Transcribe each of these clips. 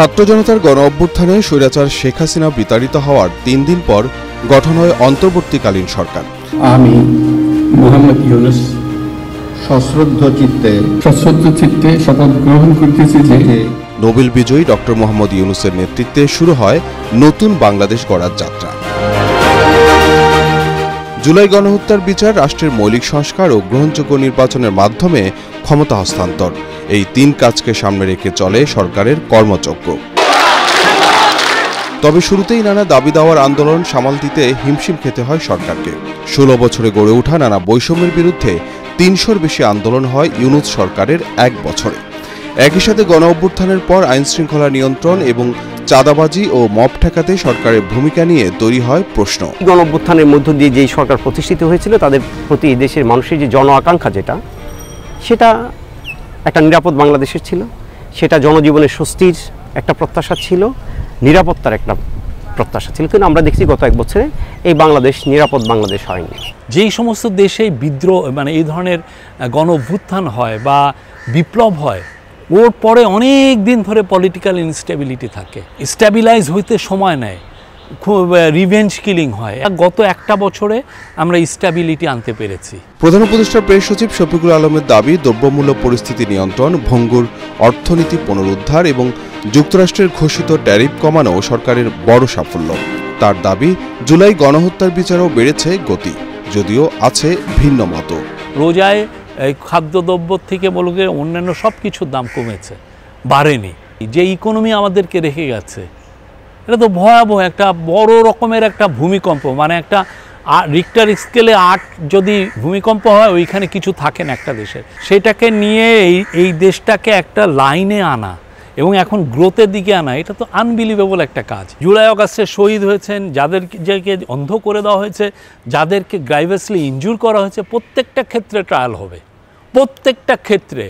ছাত্র জনতার গণ অভ্যুত্থানে স্বৈরাচার শেখ হাসিনা বিতাড়িত হওয়ার 3 দিন পর গঠন হয় অন্তর্বর্তীকালীন সরকার। আমি মোহাম্মদ ইউনূস সশ্রদ্ধ চিত্তে শপথ গ্রহণ করতেছি যে নোবেল বিজয়ী ডক্টর মোহাম্মদ ইউনূসের নেতৃত্বে শুরু হয় নতুন বাংলাদেশ গড়ার যাত্রা। জুলাই গণহত্যার বিচার, রাষ্ট্রের মৌলিক সংস্কার ও গ্রহণযোগ্য নির্বাচনের মাধ্যমে ক্ষমতা হস্তান্তর, এই 3 কাজকে সামনে রেখে চলে সরকারের কর্মযজ্ঞ। তবে শুরুতেই নানা দাবি দাওয়ার আন্দোলন সামাল দিতে হিমশিম খেতে হয় সরকারকে। 16 বছরে গড়ে ওঠা নানা বৈষম্যের বিরুদ্ধে 300-র বেশি আন্দোলন হয় ইউনূস সরকারের 1 বছরে। একই সাথে গণ অভ্যুত্থানের পর আইনশৃঙ্খলা নিয়ন্ত্রণ এবং চাঁদাবাজি ও মব ঠেকাতে সরকারের ভূমিকা নিয়ে তৈরি হয় প্রশ্ন। গণ অভ্যুত্থানের মধ্য দিয়ে যেই সরকার প্রতিষ্ঠিত হয়েছিল, তাদের প্রতি দেশের মানুষের যে জন আকাঙ্ক্ষা সেটা একটা নিরাপদ বাংলাদেশের ছিল, সেটা জনজীবনের স্বস্তির একটা প্রত্যাশা ছিল, নিরাপত্তার একটা প্রত্যাশা ছিল। কিন্তু আমরা দেখছি গত 1 বছরে এই বাংলাদেশ নিরাপদ বাংলাদেশ হয়নি। যেই সমস্ত দেশে বিদ্রোহ এই ধরনের গণ অভ্যুত্থান হয় বা বিপ্লব হয়, ওর পরে অনেক দিন ধরে পলিটিক্যাল ইনস্টেবিলিটি থাকে, স্টেবিলাইজ হইতে সময় নেয়, খুব রিভেঞ্জ কিলিং হয়। গত 1টা বছরে আমরা স্টেবিলিটি আনতে পেরেছি। প্রধান উপদেষ্টা প্রেস সচিব শফিকুল আলমের দাবি, দ্রব্যমূল্য পরিস্থিতি নিয়ন্ত্রণ, ভঙ্গুর অর্থনীতি পুনরুদ্ধার এবং যুক্তরাষ্ট্রের ঘোষিত ট্যারিফ কমানো সরকারের বড় সাফল্য। তার দাবি, জুলাই গণহত্যার বিচারও বেড়েছে গতি, যদিও আছে ভিন্ন মত। রোজায় খাদ্যদ্রব্য থেকে বলতে অন্যান্য সব কিছুর দাম কমেছে, বাড়েনি। যে ইকোনমি আমাদেরকে রেখে গেছে, এটা তো ভয়াবহ একটা বড় রকমের একটা ভূমিকম্প। একটা রিক্টার স্কেলে 8 যদি ভূমিকম্প হয়, ওইখানে কিছু থাকে না একটা দেশের। সেটাকে নিয়ে এই দেশটাকে একটা লাইনে আনা এবং এখন গ্রোথের দিকে আনা, এটা তো আনবিলিভেবল একটা কাজ। জুলাই অগাস্টে শহীদ হয়েছেন, যাদেরকে অন্ধ করে দেওয়া হয়েছে, যাদেরকে গ্রাইভাসলি ইনজুর করা হয়েছে, প্রত্যেকটা ক্ষেত্রে ট্রায়াল হবে, প্রত্যেকটা ক্ষেত্রে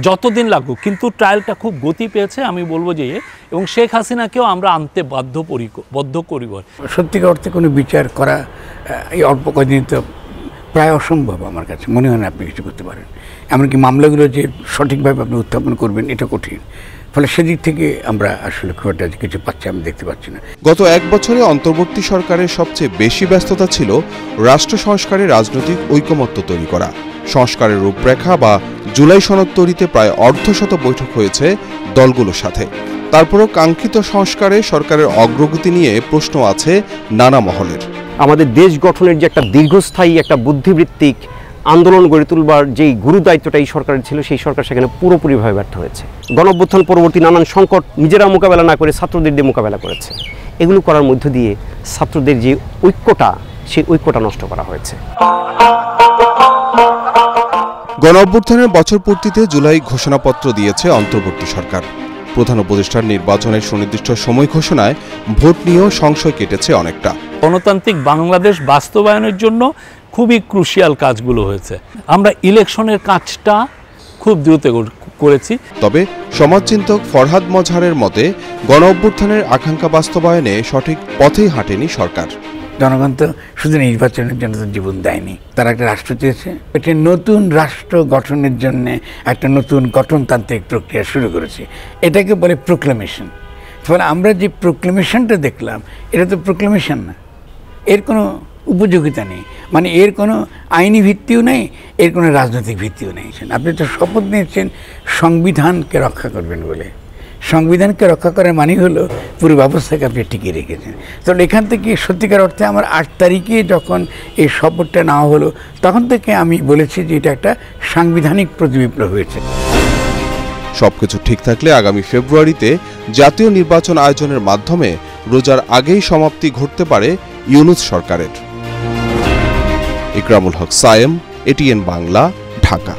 যতদিন লাগুক। কিন্তু ট্রায়ালটা খুব গতি পেয়েছে আমি বলবো যে, এবং শেখ হাসিনাকেও আমরা আনতে বদ্ধ করিব। সত্যিকার অর্থে কোনো বিচার করা এই অল্প কদিন তো প্রায় অসম্ভব আমার কাছে মনে হয় না আপনি কিছু করতে পারেন। এমনকি মামলাগুলো যে সঠিকভাবে আপনি উত্থাপন করবেন, এটা কঠিন। ফলে সেদিক থেকে আমরা আসলে খুব একটা কিছু পাচ্ছি আমি দেখতে পাচ্ছি না। গত 1 বছরে অন্তর্বর্তী সরকারের সবচেয়ে বেশি ব্যস্ততা ছিল রাষ্ট্র সংস্কারে রাজনৈতিক ঐকমত্য তৈরি করা। সংস্কারের রূপরেখা বা জুলাই সনদ তৈরিতে প্রায় অর্ধশত বৈঠক হয়েছে দলগুলোর সাথে। তারপরও কাঙ্ক্ষিত সংস্কারে সরকারের অগ্রগতি নিয়ে প্রশ্ন আছে নানা মহলের। আমাদের দেশ গঠনের যে একটা দীর্ঘস্থায়ী একটা বুদ্ধিবৃত্তিক আন্দোলন গড়ে তুলবার যেই গুরু দায়িত্বটা এই সরকারের ছিল, সেই সরকার সেখানে পুরোপুরিভাবে ব্যর্থ হয়েছে। গণ অভ্যুত্থান পরবর্তী নানান সংকট নিজেরা মোকাবেলা না করে ছাত্রদের দিয়ে মোকাবেলা করেছে। এগুলো করার মধ্য দিয়ে ছাত্রদের যে ঐক্যটা, সেই ঐক্যটা নষ্ট করা হয়েছে। গণ অভ্যুত্থানের বছর পূর্তিতে জুলাই ঘোষণাপত্র দিয়েছে অন্তর্বর্তী সরকার। প্রধান উপদেষ্টার নির্বাচনের সুনির্দিষ্ট সময় ঘোষণায় ভোট নিয়েও সংশয় কেটেছে অনেকটা। গণতান্ত্রিক বাংলাদেশ বাস্তবায়নের জন্য খুবই ক্রুশিয়াল কাজগুলো হয়েছে। আমরা ইলেকশনের কাজটা খুব দ্রুত করেছি। তবে সমাজচিন্তক ফরহাদ মজহারের মতে, গণ অভ্যুত্থানের আকাঙ্ক্ষা বাস্তবায়নে সঠিক পথেই হাঁটেনি সরকার। জনগণ তো শুধু নির্বাচনের জন্য তো জীবন দেয়নি, তারা একটা রাষ্ট্র চেয়েছে। এটা নতুন রাষ্ট্র গঠনের জন্য একটা নতুন গঠনতান্ত্রিক প্রক্রিয়া শুরু করেছে, এটাকে বলে প্রোক্লেমেশন। ফলে আমরা যে প্রোক্লেমেশনটা দেখলাম, এটা তো প্রোক্লেমেশন না, এর কোনো উপযোগিতা নেই, এর কোনো আইনি ভিত্তিও নেই, এর কোনো রাজনৈতিক ভিত্তিও নেই। আপনি তো শপথ নিয়েছেন সংবিধানকে রক্ষা করবেন বলে। সংবিধানকে রক্ষা করার মানে হলো পুরো ব্যবস্থাকে আপনি টিকিয়ে রেখেছেন। তো এখান থেকে সত্যিকার অর্থে আমার 8 তারিখে যখন এই শপথটা নেওয়া হলো, তখন থেকে আমি বলেছি যে এটা একটা সাংবিধানিক প্রতিবিপ্লব হয়েছে। সবকিছু ঠিক থাকলে আগামী ফেব্রুয়ারিতে জাতীয় নির্বাচন আয়োজনের মাধ্যমে রোজার আগেই সমাপ্তি ঘটতে পারে ইউনূস সরকারের। ইকরামুল হক সায়েম, এটিএন বাংলা, ঢাকা।